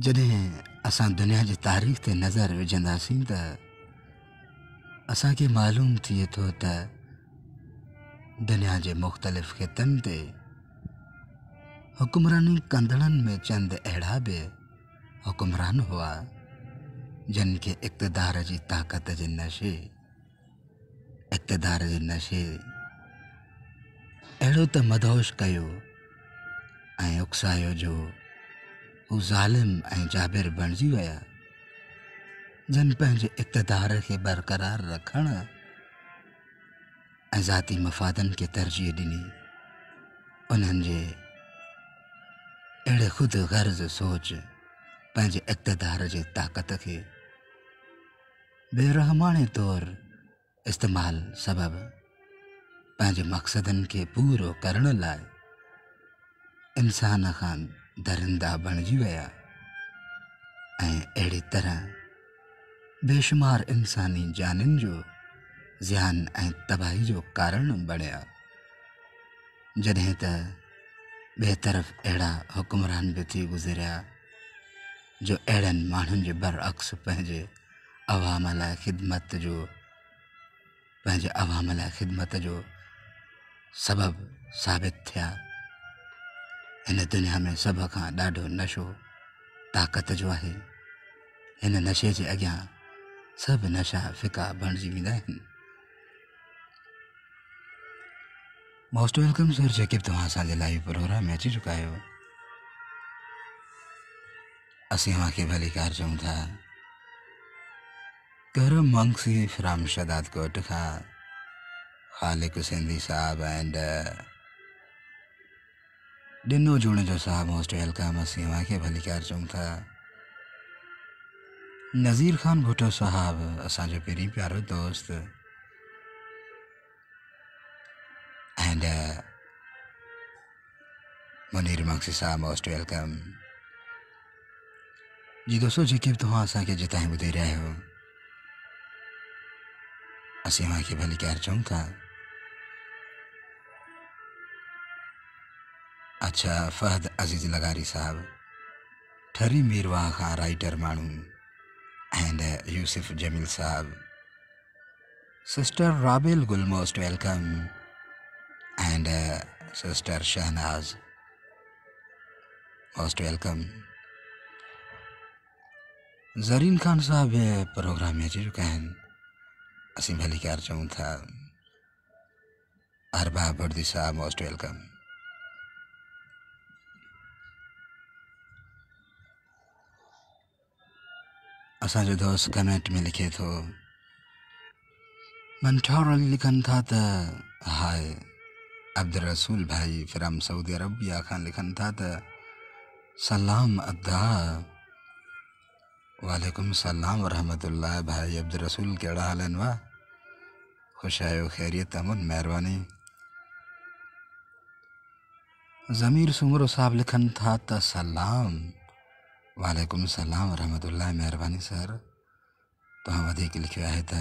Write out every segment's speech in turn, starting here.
जॾहिं असां दुनिया जी तारीख़ ते नज़र विझंदासीं त असांखे मालूम थिए थो त दुनिया जे मुख़्तलिफ़ ख़ितनि ते हुकुमरानी कंदड़नि में चंद अहिड़ा बि हुकुमरान हुआ जिन खे इक़्तिदार जी ताक़त जे नशे अहिड़ो त मदहोश कयो ऐं उकसायो जो हू ज़ालिम ऐं जाबिर बणिजी विया, जिन पंहिंजे इक़्तिदार खे बरक़रार रखण ऐं ज़ाती मफ़ादनि खे तरजीह ॾिनी। उन्हनि जे अहिड़े ख़ुदि गर्ज़ सोच पंहिंजे इक़्तिदार जे ताक़त खे बेरहमाने तौरु इस्तेमालु सबबि पंहिंजे मक़सदनि खे पूरो करण लाइ इंसान खां दरिंदा बणिजी विया ऐं अहिड़ी तरह बेशुमार इंसानी जानिन जो ज़ियान ऐं तबाही जो कारण बणिया। जॾहिं त ॿिए तरफ़ अहिड़ा हुकुमरान बि थी गुज़रिया जो अहिड़नि माण्हुनि जे बरअक्स पंहिंजे अवाम लाइ ख़िदमत जो सबबु साबित थिया। हिन दुनिया में सभ खां ॾाढो नशो ताक़त जो आहे। हिन नशे जे अॻियां सभु नशा फ़िका बणिजी वेंदा आहिनि। मोस्ट वेलकम सर, जेके बि तव्हां असांजे लाइव प्रोग्राम में अची चुका आहियो। असीं तव्हांखे भली कार चऊं था। करम मंगसी फ्राम शदाद कोट खां ख़ालिक सिंधी साहब एंड डिनो जूणे जो साहब मोस्ट वेलकम। असीं तव्हांखे भली कार चऊं था। नज़ीर ख़ान भुट्टो साहब असांजो पहिरीं प्यारो दोस्त एंड मुनीर मंगसी साहब मोस्ट वेलकम। जी दोस्तों, जेके बि तव्हां असांखे जितां ॿुधी रहिया आहियो, असीं तव्हांखे भली कार चऊं था। अच्छा, फहद अज़ीज़ लगारी साहब ठरी मीरवाह खां राइटर माण्हू एंड यूसुफ जमील साहब, sister Rabil Gul most welcome and sister Shahnaz most welcome. Zareen Khan साहब प्रोग्राम में अची चुका आहिनि। असीं भली कार चऊं था। अरबाब बुर्दी साहब मोस्ट वेलकम। असांजो दोस्त कमेंट में लिखे थो, मंठौर अली लिखनि था त हाय अब्दुल रसूल भाई फ्राम सऊदी अरबिया खां लिखनि था त सलाम अदा। वालेकुम सलाम वरहमतुल्लाह। भाई अब्दुल रसूल कहिड़ा हाल आहिनि? वाह, ख़ुशि आहियो? ख़ैरियत? अमन, महिरबानी। ज़मीर सुमरो साहब लिखनि था त सलाम। वालेकुम सलाम वरहमतुल्लाह, महिरबानी सर। तव्हां वधीक लिखियो आहे त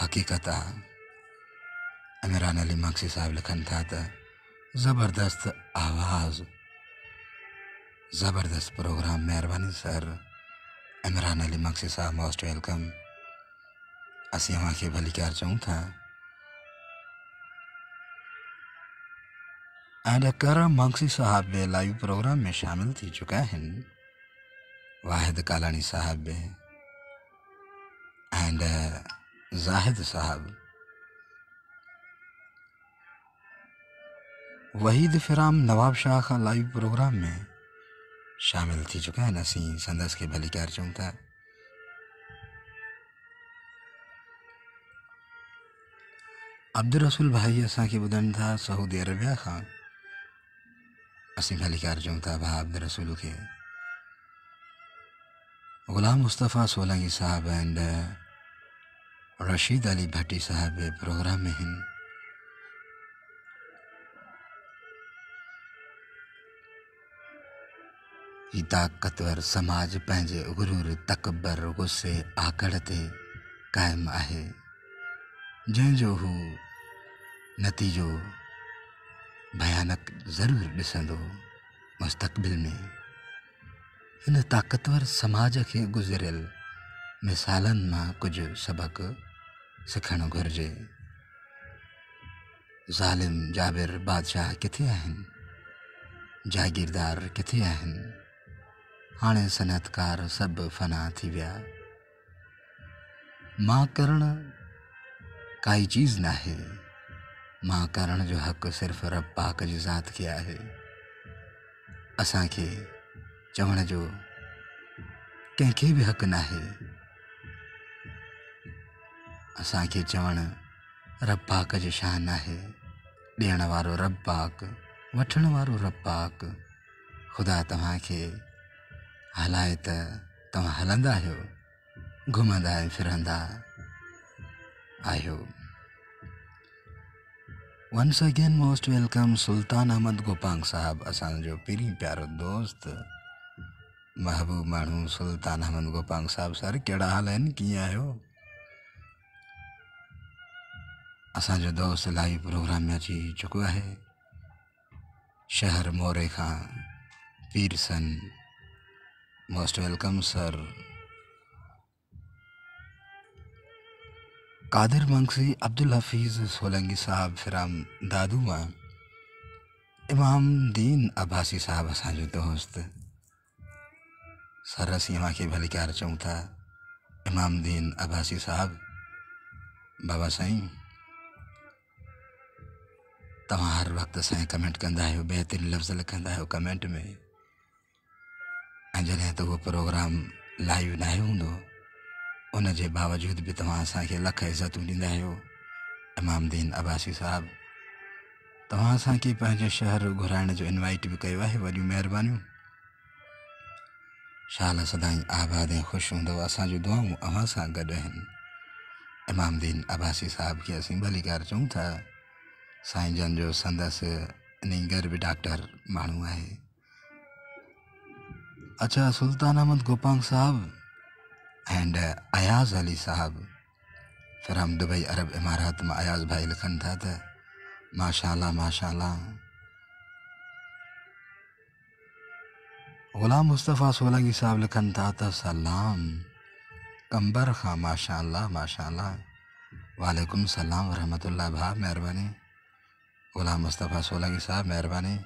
हक़ीक़त आहे। इमरान अली मक्सी साहब लिखनि था त ज़बरदस्त आवाज़, ज़बरदस्त प्रोग्राम, महिरबानी सर। इमरान अली मक्सी साहब मोस्ट वेलकम। असीं तव्हांखे भली कार चऊं था। एंड करम मंगसी साहब बि लाइव प्रोग्राम में शामिल थी चुका आहिनि। वाहिद कालानी साहब बि एंड जाहिद साहब, वहीद फिराम नवाब शाह खां लाइव प्रोग्राम में शामिल थी चुका आहिनि। असीं संदसि खे भली कार चऊं था। अब्दुल रसूल भाई असांखे ॿुधनि था सऊदी अरबिया खां। असीं भली कार चऊं था भाउ अब्दुल रसूल खे। ग़ुलाम मुस्तफ़ा सोलंगी साहब एंड रशीद अली भट्टी साहब प्रोग्राम में आहिनि। ही ताक़तवर समाज पंहिंजे गुरूर, तकबर, गुस्से, आकड़ ते क़ाइमु आहे, जंहिंजो हू नतीजो भयानक ज़रूरु ॾिसंदो मुस्तक़बिल में। इन ताक़तवर समाज खे गुज़िरियल मिसालनि मां कुझु सबक सिखणु घुरिजे। ज़ालिम जाबिर बादशाह किथे आहिनि, जागीरदार किथे आहिनि, हाणे सनअतकार सभु फ़ना थी विया। मां करणु काई चीज़ न आहे, मां करण जो हक़ सिर्फ़ु रब पाक जी ज़ात खे आहे। असांखे चवण जो कंहिंखे बि हक़ न आहे। असांखे चवणु रब पाक जी शान आहे। ॾियण वारो रब पाक, वठण वारो रब पाक। ख़ुदा तव्हांखे हलाए त तव्हां हलंदा आहियो, घुमंदा ऐं फिरंदा आहियो। वंस अगेन मोस्ट वेलकम सुल्तान अहमद गोपांग साहब, असांजो पहिरीं प्यारो दोस्त महबूब माण्हू सुल्तान अहमद गोपांग साहब। सर कहिड़ा हाल आहिनि, कीअं आहियो? असांजो दोस्त लाइव प्रोग्राम में अची चुको आहे। शहर मोरे खां पीरसन, मोस्ट वेलकम सर। कादिर मंगसी अब्दुल हफीज़ सोलंगी साहब फिराम दादू मां। इमाम दीन अब्बासी साहब असांजो दोस्त। सर असीं अव्हांखे भलीकार चऊं था इमाम दीन अब्बासी साहब। बाबा साईं, तव्हां हर वक़्तु असांखे कमेंट कंदा आहियो, बहितरीन लफ़्ज़ लिखंदा आहियो कमेंट में। ऐं जॾहिं त उहो प्रोग्राम लाइव न हूंदो, उन जे बावजूद बि तव्हां असांखे लख इज़तूं ॾींदा आहियो। इमाम दीन अब्बासी साहब, तव्हां असांखे पंहिंजे शहर घुराइण जो इनवाइट बि कयो आहे, वॾियूं महिरबानियूं। शाल सदाईं आबाद ऐं ख़ुशि हूंदव। असांजूं दुआऊं अव्हां सां गॾु आहिनि। इमाम दीन अब्बासी साहब खे असीं भलीकार चऊं था। साईं जन जो संदसि इन घर बि डॉक्टर माण्हू आहे। अच्छा, सुल्तान अहमद गोपांग साहब एंड अयाज़ अली साहब फ्राम दुबई अरब इमारात में। अयाज़ भाई लिखन था त माशाल्लाह माशाल्लाह। ग़ुलाम मुस्तफ़ा सोलंगी साहब लिखन था त सलाम कंबर खां माशाल्लाह माशाल्लाह। वालेकुम सलाम वरहमतुल्लाह भा, महिरबानी। ग़ुलाम मुस्तफ़ा सोलंगी साहब महिरबानी।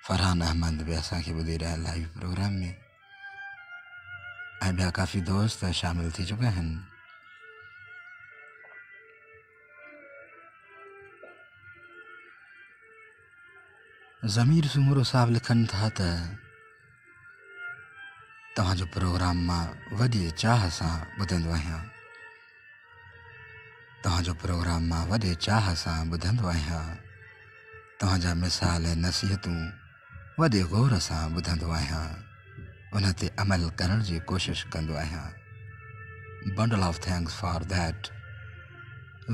फरहान अहमद भी असांखे ॿुधी रहिया लाइव प्रोग्राम में। ऐं ॿिया काफ़ी दोस्त शामिल थी चुका आहिनि। ज़मीर सुमरो साहब लिखन था त तव्हांजो प्रोग्राम मां वॾी चाह सां ॿुधंदो आहियां। तव्हांजो प्रोग्राम मां वॾे चाह सां ॿुधंदो आहियां। तव्हांजा मिसाल ऐं नसीहतूं वॾे ग़ौर सां ॿुधंदो आहियां। उन ते अमल करण जी कोशिश कंदो आहियां। Bundle of thanks for that.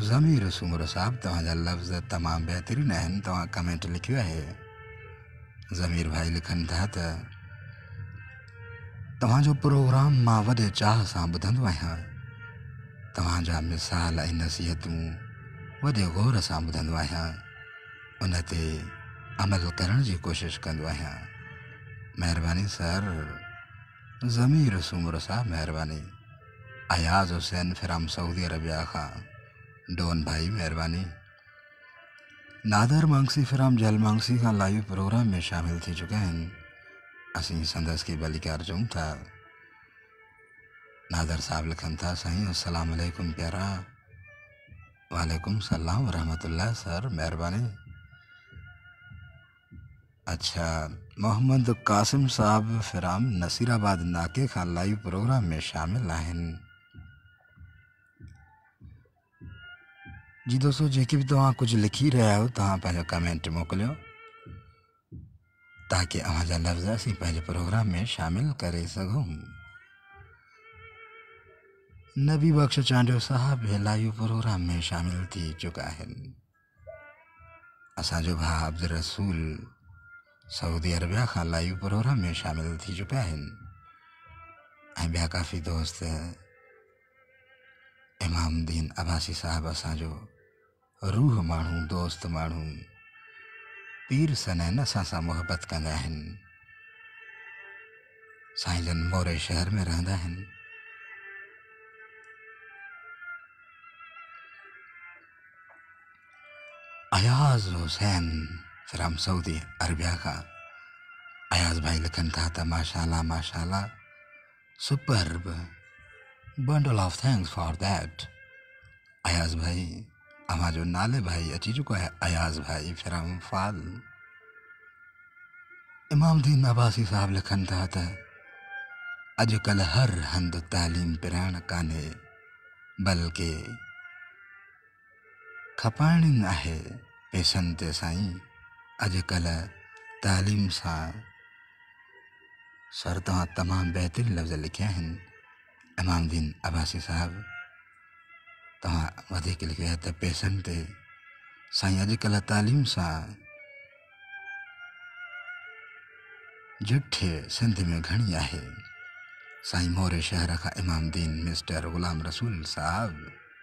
Zameer Soomro साहब, तव्हांजा लफ़्ज़ तमामु बहितरीन आहिनि। तव्हां कमेंट लिखियो आहे। ज़मीर भाई लिखनि था त तव्हांजो प्रोग्राम मां वॾे चाह सां ॿुधंदो आहियां। तव्हांजा मिसाल ऐं नसीहतूं वॾे ग़ौर सां ॿुधंदो आहियां। उन ते अमल करण जी कोशिश कंदो आहियां। महिरबानी सर। ज़मीर सुमरो साहब महिरबानी। अयाज़ हुसैन फिराम सऊदी अरबिया खां। डोन भाई महिरबानी। नादर मांगसी फिराम जल मांगसी खां लाइव प्रोग्राम में शामिल थी चुका आहिनि। असीं संदसि खे भलीकार चऊं था। नादर साहब लिखनि था साईं अस्सलाम वालेकुम प्यारा। वालेकुम सलाम वरहमतुल्लाह सर, महिरबानी। अच्छा, मोहम्मद कासिम साहब फिराम नसीराबाद नाके खां लाइव प्रोग्राम में शामिल आहिनि। जी दोस्तों, जेके भी तव्हां कुछ लिखी रहिया आहियो, तव्हां पंहिंजो कमेंट मोकिलियो ताकि अव्हांजा लफ़्ज़ असीं पंहिंजे प्रोग्राम में शामिल करे सघूं। नबी बख्श चांडियो साहब भी लाइव प्रोग्राम में शामिल थी चुका आहिनि। असांजो भाउ अब्दुल रसूल सऊदी अरबिया खां लाइव प्रोग्राम में शामिल थी चुका आहिनि। ऐं ॿिया काफ़ी दोस्त इमाम दीन अब्बासी साहब असांजो रूह माण्हू, दोस्त माण्हू, पीर सन आहिनि, असां सां मुहबत कंदा आहिनि। साईं जन मोरे शहर में रहंदा आहिनि। Ayaz Hussain from Saudi Arabia खां अयाज़ भाई लिखनि था त माशाल्लाह माशाल्लाह superb, bundle of thanks for that. Ayaz भाई अव्हां जो नाले भाई अची चुको है, अयाज़ भाई फ्रॉम फाल। इमामदीन अब्बासी साहब लिखनि था त अॼुकल्ह हर हंधि तालीम पिराइण कान्हे बल्कि खपाइणी आहे पैसनि ते साईं। अॼुकल्ह तालीम सां सर तव्हां तमामु बहितरीन लफ़्ज़ लिखिया आहिनि इमामदीन अब्बासी साहब। तव्हां वधीक लिखियो आहे त पैसनि ते साईं। अॼुकल्ह तालीम सां जिठे सिंध में घणी आहे साईं। मोरे शहर खां इमामदीन मिस्टर ग़ुलाम रसूल साहब,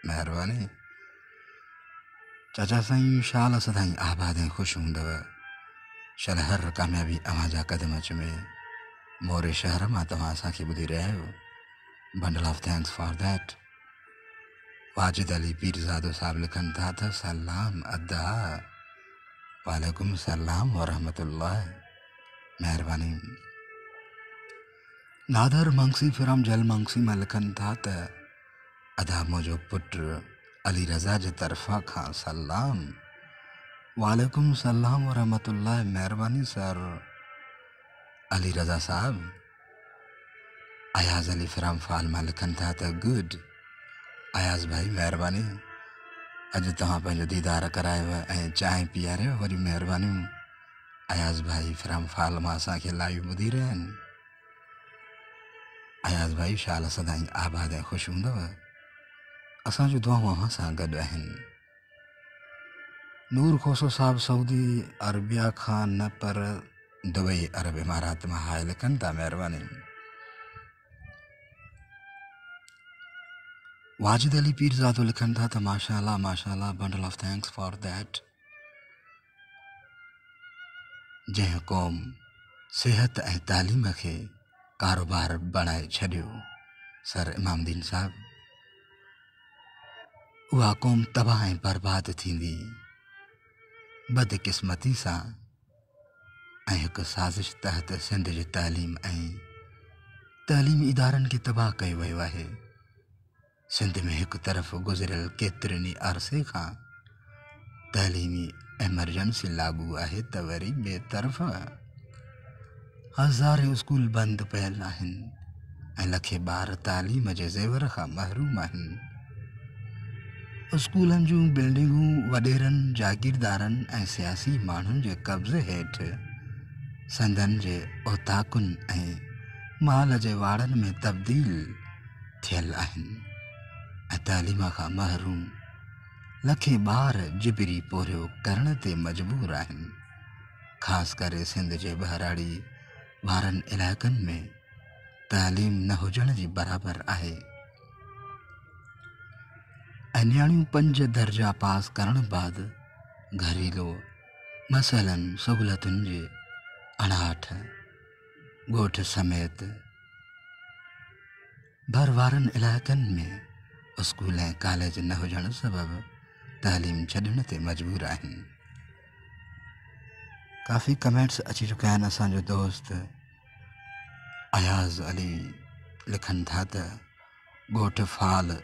महिरबानी। चाचा साईं शाल सदाईं आबाद ऐं ख़ुशि हूंदव। शल हर कामयाबी अव्हां जा क़दम चुमे। मोरे शहर मां तव्हां असांखे ॿुधी रहिया आहियो। Bundle of thanks for that. Wajid Ali Pirzado साहब लिखनि था त सलाम अदा। वालेकुम सलाम वरहमतुल्लाह, महिरबानी। नादर मंगसी फ्रॉम जल मंगसी में लिखनि था त अदा मुंहिंजो पुटु अली रज़ा जे तरफ़ा खां सलाम। वालेकुम सलाम वरहमतुल्लाह, महिरबानी सर अली रज़ा साहब। अयाज़ अली फ्रॉम फाल मां लिखनि था त गुड। अयाज़ भाई महिरबानी, अॼु तव्हां पंहिंजो दीदार करायव ऐं चांहि पीआरियो, वरी महिरबानी। अयाज़ भाई फ्रॉम फाल मां असांखे लाइव ॿुधी रहिया आहिनि। अयाज़ भाई शाल सदाईं आबाद ऐं ख़ुशि हूंदव। असांजूं दुआऊं अव्हां सां गॾु आहिनि। नूर खोसो साहब सऊदी अरबिया खां न पर दुबई अरब इमारात में हाय लिखनि था, महिरबानी। वाजिद अली पीरज़ादो लिखनि था त माशाल्लाह माशाल्लाह, bundle of thanks for that. जंहिं क़ौम सेहत ऐं तालीम खे कारोबार बणाए छॾियो सर इमामदीन साहब, उहा क़ौम तबाह ऐं बर्बाद थींदी। बदकिस्मती सां ऐं हिकु साज़िश तहत सिंध जे तालीम ऐं तालीमी इदारनि खे तबाह कयो वियो आहे। सिंध में हिकु तरफ़ गुज़िरियल केतिरनि अरसे खां तालीमी एमरजेंसी लागू आहे त वरी ॿिए तरफ़ हज़ारे स्कूल बंदि पियल आहिनि ऐं लखे ॿार तालीम जे ज़ेवर खां महरूम आहिनि। स्कूलनि जूं बिल्डिंगूं वॾेरनि जागीरदारनि ऐं सियासी माण्हुनि जे कब्ज़े हेठि संदनि जे ओताकुनि ऐं माल जे वाड़नि में तब्दील थियल आहिनि ऐं तालीम खां महरूम लखे ॿार जिबरी पोरियो करण ते मजबूर आहिनि। ख़ासि करे सिंध जे ॿहिराड़ी वारनि इलाइक़नि में तालीम न हुजण जी बराबरि आहे ऐं नियाणियूं 5 दर्जा पास करण बाद घरेलू मसइलनि सहूलियतुनि जे अणाठ ॻोठ समेत भर वारनि इलाइक़नि में स्कूल ऐं कॉलेज न हुजण सबबि तालीम छॾण ते मजबूर आहिनि। काफ़ी कमेंट्स अची चुका आहिनि। असांजो दोस्त अयाज़ अली लिखनि था त ॻोठ फाल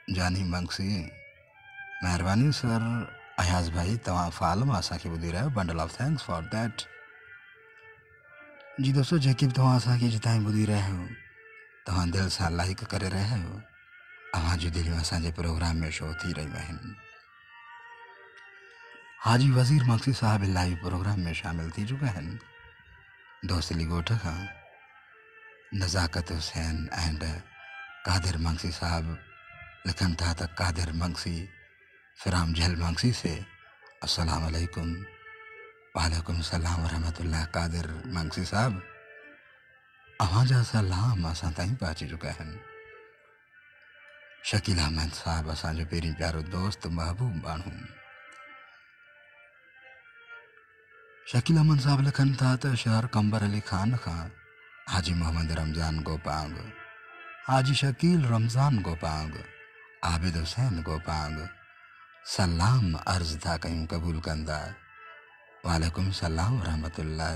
जानी मंगसी, महिरबानी सर अयाज़ भाई, तव्हां फाल मां असांखे ॿुधी रहियो। Bundle of thanks for that. जी दोस्तों, जेके बि तव्हां असांखे जितां ॿुधी रहिया आहियो, तव्हां दिलि सां लाइक करे रहिया आहियो। अव्हां जूं दिलियूं असांजे प्रोग्राम में शो थी रहियूं आहिनि। हाजी वज़ीर मंगसी साहब लाइव प्रोग्राम में शामिल थी चुका आहिनि। दोस्तली ॻोठ खां नज़ाकत हुसैन एंड कादिर मंगसी साहब लिखन था त कादिर मंगसी फ्राम झल मंगसी से अस्सलाम वालेकुम। वालेकुम सलाम वरहमतुल्लाह। कादिर मंगसी साहब, अव्हां जा सलाम असां ताईं पहुची चुका आहिनि। शकील अहमद साहब, असांजो पहिरीं प्यारो दोस्त महबूब माण्हू। शकील अहमद साहब लिखनि था त शहर कंबर अली खान खां हाजी मोहम्मद रमज़ान गोपांग, हाजी शकील रमज़ान गोपांग, आबिद हुसैन गोपांग सलाम अर्ज़ था कयूं कबूल कंदा। वालेकुम सलाम रहमतुल्लाह।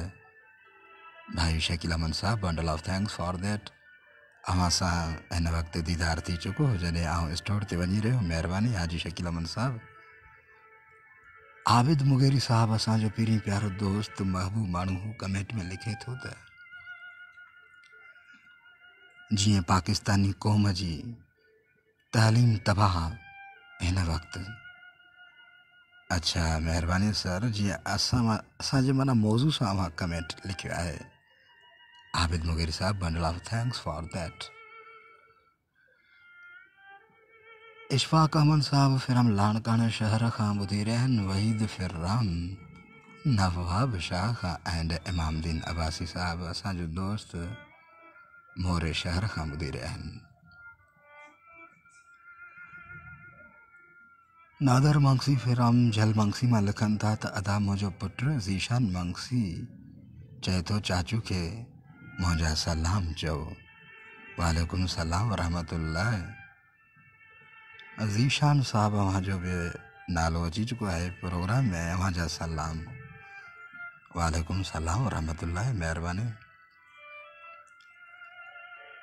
भाई शकील अमन साहब, bundle of thanks for that. अवां सां हिन वक़्तु दीदार थी चुको जॾहिं आउं स्टोर ते वञी रहियो। महिरबानी हाजी शकील अमन साहब। आबिद मुगेरी साहब असांजो पहिरीं प्यारो दोस्त महबूब माण्हू हू कमेंट में लिखे थो त जीअं पाकिस्तानी क़ौम जी तालीम तबाह हिन वक़्तु। अच्छा महिरबानी सर, जीअं असांजे माना मौज़ू सां अवां कमेंट लिखियो आहे। आबिद मुगेरी साहब, bundle of thanks for that. Ishfaq Ahmed साहब फिरम लाणकाना शहर खां ॿुधी रहिया आहिनि। वहीद फिर्राम नवाब शाह खां एंड इमामदीन अब्बासी साहब असांजो दोस्त मोरे शहर खां ॿुधी रहिया आहिनि। नादर मंगसी फिराम झल मंगसी मां लिखनि था त अदा मुंहिंजो पुटु ज़ीशान मंगसी चए थो चाचू खे मुंहिंजा सलाम चओ। वालेकुम सलाम रहमतुल्लाह। ज़ीशान साहब, अव्हांजो बि नालो अची चुको आहे प्रोग्राम में। अव्हांजा सलाम। वालेकुम सलाम रहमतुल्लाह, महिरबानी।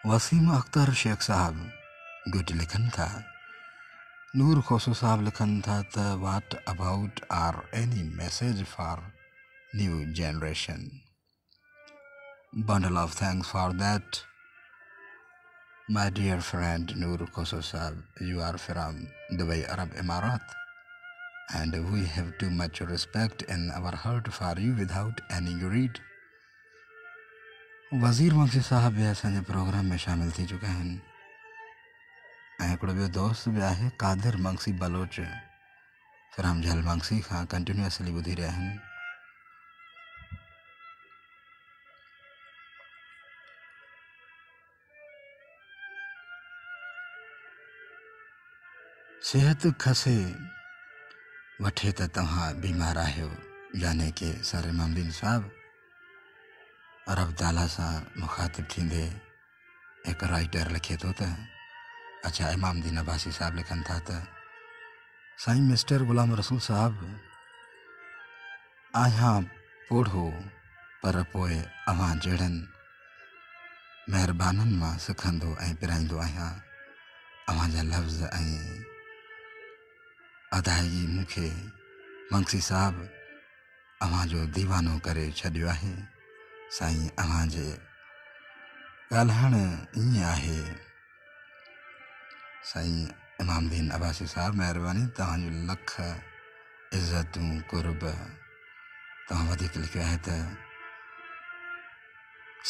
वसीम अख्तर शेख साहब गुड लिखनि था। नूर खोसो साहब लिखनि था त what about are any message for new generation. Bundle of thanks for that. My dear friend Noor Khoso Saab, you are from Dubai Arab Emirat, and we have too much respect in our heart for you without any greed. वज़ीर मंगसी साहब भी असांजे programme में शामिल थी चुका आहिनि। ऐं हिकिड़ो ॿियो दोस्त बि आहे कादिर मंगसी बलोच, फिराम झल मंगसी खां कंटिन्यूअसली ॿुधी रहिया आहिनि। सेहत खसे वठे त तव्हां बीमार आहियो, यानी कि सर इमामदीन साहब रब ताला सां मुखातिब थींदे हिकु राइटर लिखे थो त अच्छा इमामदीन अब्बासी साहब लिखनि था त साईं मिस्टर ग़ुलाम रसूल साहब, आहियां पोढ़ो पर पोइ अव्हां जहिड़नि महिरबाननि मां सिखंदो ऐं पिराईंदो आहियां। अव्हांजा लफ़्ज़ ऐं अदायगी मूंखे मंगसी साहब अव्हांजो दीवानो करे छॾियो आहे। साईं अव्हांजे ॻाल्हाइण ईअं आहे। साईं इमामदीन अब्बासी साहब, महिरबानी, तव्हांजो लख इज़तूं कुर्ब। तव्हां वधीक लिखियो आहे त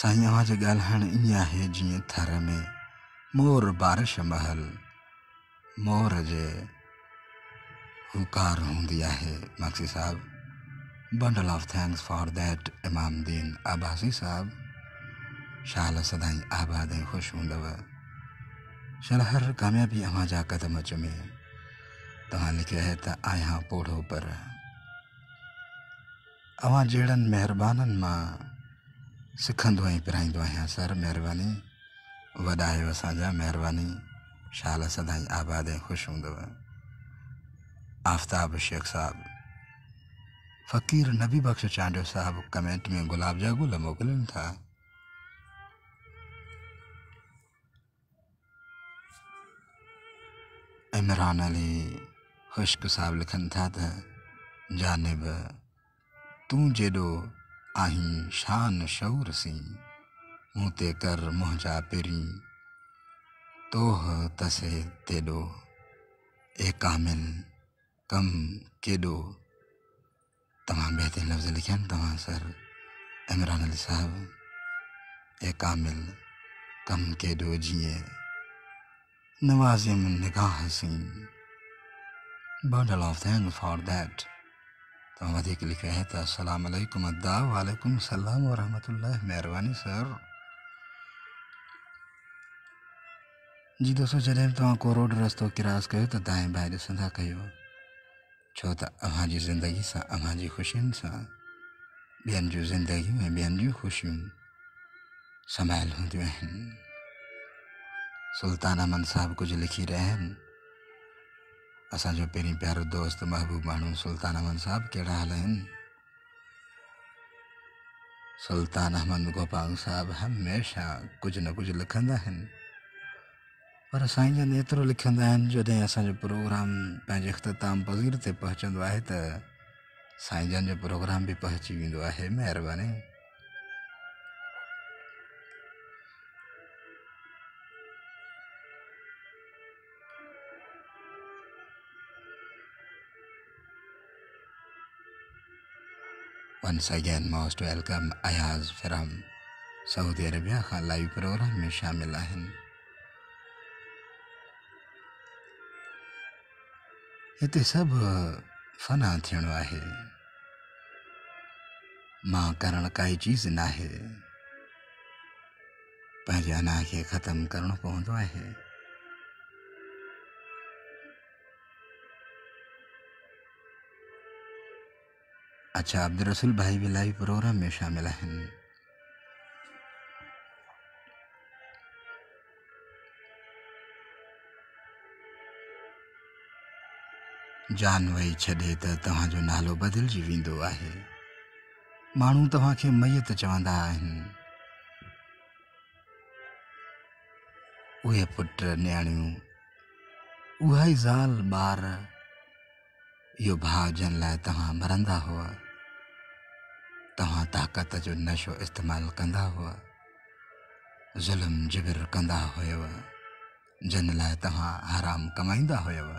साईं अव्हांजो ॻाल्हाइण ईअं आहे जीअं थर में मोर बारिश महल मोर जे हुकार हूंदी आहे। मंगसी साहब, bundle of thanks for that. Imamdin Abbasi साहब, शाल सदाईं आबाद ऐं ख़ुशि हूंदव। शलहर कामयाबी अव्हांजा कदम चुमे। तव्हां लिखियो आहे त आहियां पोढ़ो पर अव्हां जहिड़नि महिरबाननि मां सिखंदो ऐं पिराईंदो आहियां। सर महिरबानी, वॾा आहियो असांजा, महिरबानी। शाल सदाईं आबाद ऐं ख़ुशि हूंदव। आफ्ताब शेख साहब, फ़कीर नबी बख्श चांडियो साहब कमेंट में गुलाब जा गुल मोकिलनि था। इमरान अली खुश्क साहब लिखनि था त जानिब तूं जेॾो आहीं शान शऊर सी, मूं ते कर मुंहिंजा पिरी तोह तसे तेॾो ए कामिल कम केॾो। तमामु बहितरीन लफ़्ज़ लिखिया आहिनि तव्हां सर इमरान अली साहब। ए कामिल कम केॾो जीअं नवाज़िम निगाह सी। Bundle of thanks for that. तव्हां वधीक लिखियो आहे त अस्सलाम वालेकुम अदा। वालेकुम सलाम व रहमतुल्लाह, महिरबानी सर। जी दोस्तों, जॾहिं तव्हां को रोड रस्तो क्रॉस कयो त दाएं बाएं ॾिसंदा कयो, छो त अव्हांजी ज़िंदगी सां अव्हांजी ख़ुशियुनि सां ॿियनि जूं ज़िंदगियूं ऐं ॿियनि जूं ख़ुशियूं समायल हूंदियूं आहिनि। सुल्तान अमन साहब कुछ लिखी रहे आहिनि। असांजो पहिरीं प्यारो दोस्त महबूब माण्हू सुल्तान अमन साहब कहिड़ा हाल आहिनि? सुल्तान अहमद गोपाल साहब हमेशा कुछ न कुछ लिखंदा आहिनि, पर साईं जन एतिरो लिखंदा आहिनि जॾहिं असांजो प्रोग्राम पंहिंजे इख़्तिताम पज़ीर ते पहुचंदो आहे त साईं जन जो प्रोग्राम बि पहुची वेंदो आहे। महिरबानी। Once again most welcome Ayaz from Saudi Arabia खां लाइव प्रोग्राम में शामिल आहिनि। हिते सभु फना थियणो आहे, मां करण काई चीज़ न आहे, पंहिंजे अना खे ख़त्म करणो पवंदो आहे। अच्छा, अब्दुल रसूल भाई भी लाइव प्रोग्राम में शामिल आहिनि। जान वही छॾे त तव्हांजो नालो बदिलजी वेंदो आहे। माण्हू तव्हांखे मैयत चवंदा आहिनि। उहे पुट न्याणियूं, उहा ई ज़ाल ॿार, इहो भाउ जन लाइ तव्हां मरंदा हुआ। तव्हां ताक़त जो नशो इस्तेमालु कंदा हुआ, ज़ुल्म जिबिर कंदा हुयव, जन लाइ तव्हां हराम कमाईंदा हुयव,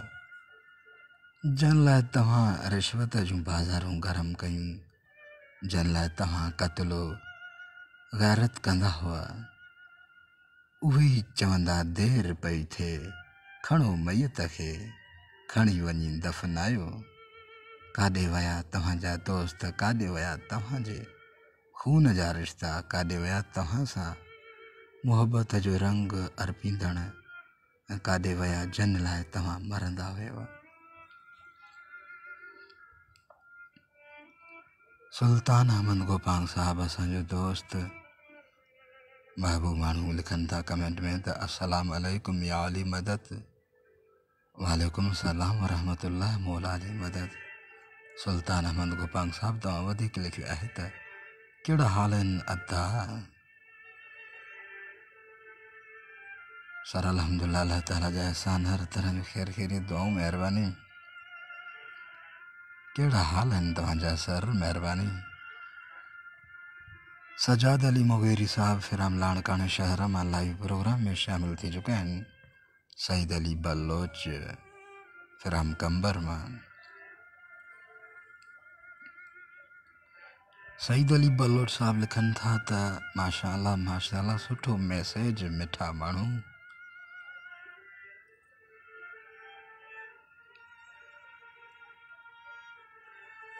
जन लाइ तव्हां रिश्वत जूं बाज़ारूं गरम कयूं, जन लाइ तव्हां क़त्लो गैरत कंदा हुआ। उहे ई चवंदा देर पई थिए, खणो मैयत खे, खणी वञी दफ़नायो। काॾे विया तव्हांजा दोस्त, काॾे विया तव्हांजे खून जा रिश्ता, काॾे विया तव्हां सां मुहबत जो रंग अर्पींदड़, ऐं काॾे विया जन लाइ तव्हां मरंदा हुयव। सुल्तान अहमद गोपाल साहब असांजो दोस्त महबूब माण्हू लिखनि था कमेंट में त अस्सलाम अलैकुम या अली मदद। वालेकुम सलाम वरहमतुल्लाह मौला जी मदद। सुल्तान अहमद गोपाल साहब तव्हां वधीक लिखियो आहे त कहिड़ा हाल आहिनि अदा? सर अल्हम्दुलिल्लाह, अल्लाह ताला जा एहसान, हर तरह जो ख़ैर ख़ैरियत, दुआऊं, महिरबानी। कहिड़ा हाल आहिनि तव्हांजा सर? महिरबानी। सजाद अली मुगेरी साहब फिराम लाणकाने शहर मां लाइव प्रोग्राम में शामिल थी चुका आहिनि। सईद अली बलोच फिराम कंबर मां। सईद अली बलोच साहब लिखनि था त माशाअल्लाह माशाअल्लाह, सुठो मैसेज, मिठा माण्हू।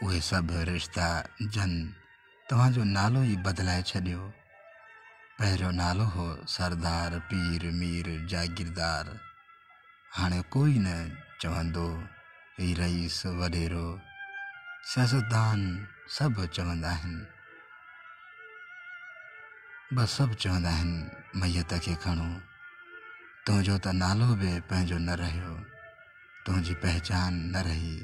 उहे सभु रिश्ता जन तव्हांजो नालो ई बदिलाए छॾियो। पहिरियों नालो हो सरदार, पीर, मीर, जागीरदार। हाणे कोई न चवंदो ही रईस, वॾेरो, सियासतदान, सभु चवंदा आहिनि। बसि सभु चवंदा आहिनि मैयत खे खणो। तुंहिंजो त नालो बि पंहिंजो न रहियो, तुंहिंजी पहचान न रही,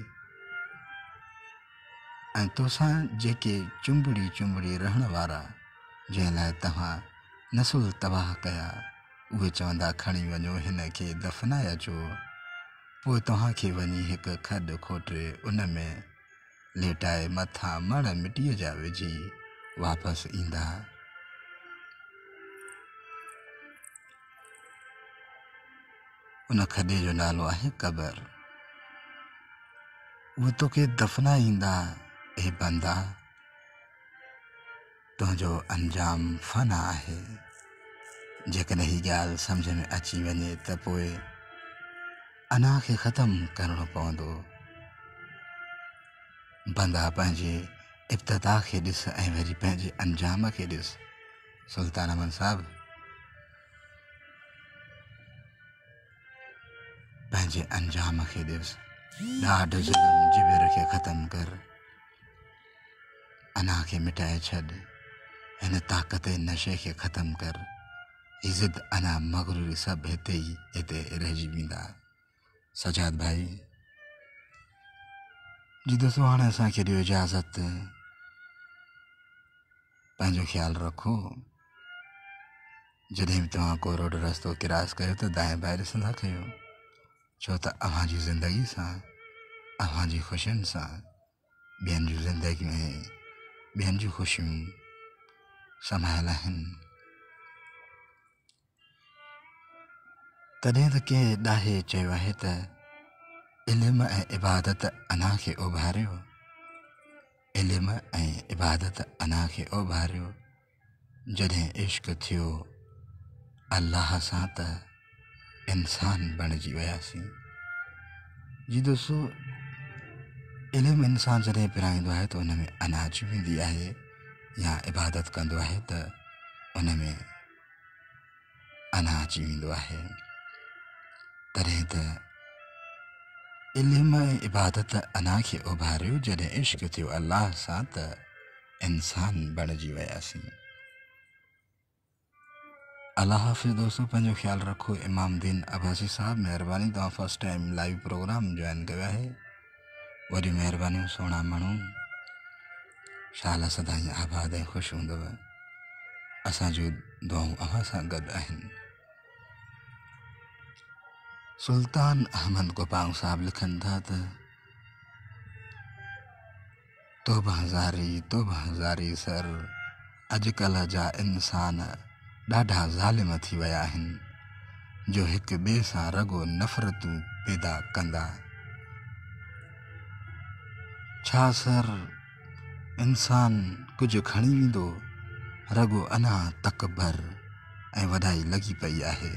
ऐं तोसां जेके चुंबड़ी चुंबड़ी रहण वारा, जंहिं लाइ तव्हां नसुल तबाह कया, उहे चवंदा खणी वञो हिन खे दफ़नाए अचो। पोइ तव्हांखे वञी हिकु खॾु खोटे उन में लेटाए मथां मण मिटीअ जा विझी वापसि ईंदा। उन खॾे जो नालो आहे क़बर। उहे तोखे दफ़नाए ईंदा। ए बंदा, तुंहिंजो अंजाम फ़ना आहे। जेकॾहिं हीअ ॻाल्हि सम्झ में अची वञे त पोइ अना खे ख़त्मु करणो पवंदो। बंदा पंहिंजे इब्तिदा खे ॾिस ऐं वरी पंहिंजे अंजाम खे ॾिस। सुल्तान अहमद साहब, पंहिंजे अंजाम खे ॾिस। ॾाढ ज़ुल्म जिबिर खे ख़त्मु कर, अना खे मिटाए छॾ, इन ताक़त नशे खे ख़तम कर, इज़त अना मगरूर सभु हिते ई हिते रहिजी वेंदा। सजाद भाई जी दोस्तों, हाणे असांखे ॾियो इजाज़त। पंहिंजो ख़्यालु रखो। जॾहिं बि तव्हां को रोड रस्तो क्रॉस कयो त दाएं बाएं ॾिसंदा कयो, छो त अव्हां जी ज़िंदगी सां, अव्हां जी ख़ुशियुनि सां ॿियनि जूं ज़िंदगियूं ऐं ॿियनि जूं ख़ुशियूं समायल आहिनि। तॾहिं त कंहिं ॾाहे चयो आहे त इल्म ऐं इबादत अना खे उभारियो, इल्म ऐं इबादत अना खे उभारियो। जॾहिं इश्क थियो अल्लाह सां त इंसान बणिजी वियासीं। जी दोस्तों, इल्म इंसान जॾहिं पिराईंदो आहे त उन में अना अची वेंदी आहे, या इबादत कंदो आहे त उन में अना अची वेंदो आहे। तॾहिं त इल्म ऐं इबादत अना खे उभारियो। जॾहिं इश्क थियो अल्लाह सां त इंसान बणिजी वियासीं। अल्लाह हाफ़िज़ दोस्तों, पंहिंजो ख़्यालु रखो। इमाम दीन अब्बासी साहब, महिरबानी तव्हां first time live program join कयो आहे। वॾी महिरबानियूं, सुहिणा माण्हू, शाला सदाईं आबाद ऐं ख़ुशि हूंदव। असांजूं दुआऊं अव्हां सां गॾु आहिनि। सुल्तान अहमद गोपांग साहब लिखनि था त तोबा ज़ारी सर, अॼुकल्ह जा इंसान ॾाढा ज़ालिम थी विया आहिनि, जो हिक ॿिए सां रगो नफ़रतूं पैदा कंदा। छा सर, इंसान कुझु खणी वेंदो, रगो अना तकबर ऐं वॾाई लॻी पई आहे।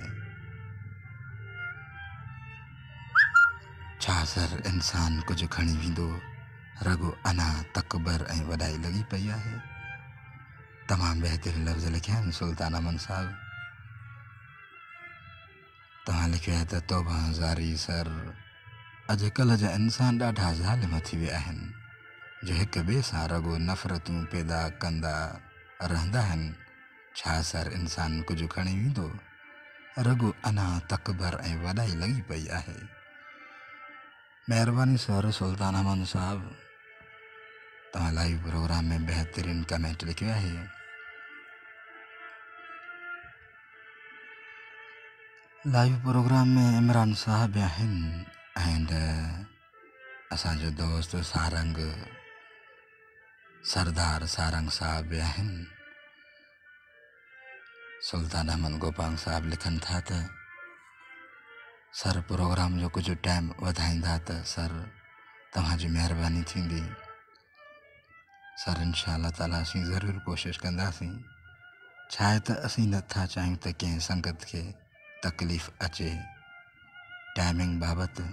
छा सर, इंसान कुझु खणी वेंदो, रगो अना तकबर ऐं वॾाई लॻी पई आहे। तमामु बहितरीन लफ़्ज़ लिखिया आहिनि सुल्तान अमन साहब। तव्हां लिखियो आहे त तौबा ज़ारी सर, अॼुकल्ह जा इंसान ॾाढा ज़ालिम थी विया आहिनि, जो हिक ॿिए सां रगो नफ़रतूं पैदा कंदा रहंदा आहिनि। छा सर, इंसान कुझु खणी वेंदो, रगो अना तकबर ऐं वॾाई लॻी पई आहे। महिरबानी सर सुल्तान अहमद साहब, तव्हां लाइव प्रोग्राम में बहितरीन कमेंट लिखियो आहे। लाइव प्रोग्राम में इमरान साहब भी आहिनि एंड असांजो दोस्त सारंग सरदार सारंग साहब भी आहिनि। सुल्तान अहमद गोपांग साहब लिखनि था त सर, प्रोग्राम जो कुछ टाइम वधाईंदा त सर तव्हांजी महिरबानी थींदी। सर इंशाअल्लाह ताला असीं ज़रूरु कोशिशि कंदासीं। छा आहे त असीं नथा चाहियूं त कंहिं संगत खे तकलीफ़ अचे। टाइमिंग बाबति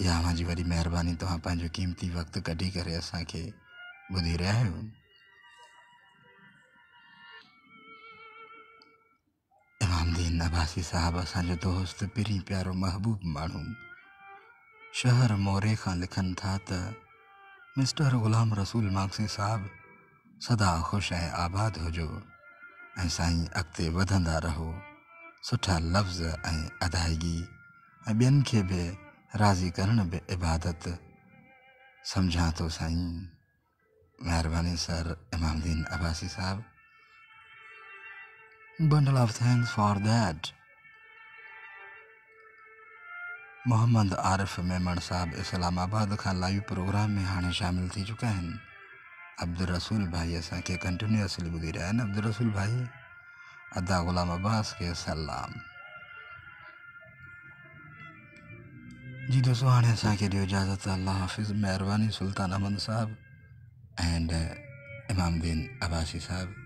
इहा अव्हांजी वॾी महिरबानी, तव्हां पंहिंजो क़ीमती वक़्तु कढी करे असांखे ॿुधी रहिया आहियो। इमामदीन अब्बासी साहब, असांजो दोस्त, पिरी प्यारो महबूब माण्हू, शहर मोरे खां लिखनि था त मिस्टर ग़ुलाम रसूल मांगसी साहब, सदा ख़ुशि ऐं आबाद हुजो ऐं साईं अॻिते वधंदा रहो। सुठा लफ़्ज़ ऐं अदायगी ऐं ॿियनि खे बि राज़ी करण बि इबादत सम्झां थो साईं। महिरबानी सर इमामदीन अब्बासी साहब, bundle of thanks for that. Mohammad Arif Memon साहब इस्लामाबाद खां लाइव प्रोग्राम में हाणे शामिल थी चुका आहिनि। अब्दुल रसूल भाई असांखे कंटिन्यूअसली ॿुधी रहिया आहिनि। अब्दुल रसूल भाई, अदा ग़ुलाम अब्बास खे सलाम। जी दोस्तों, हाणे असांखे ॾियो इजाज़त। अल्लाह हाफ़िज़। महिरबानी सुल्तान अहमद साहब एंड इमामदीन अब्बासी साहब।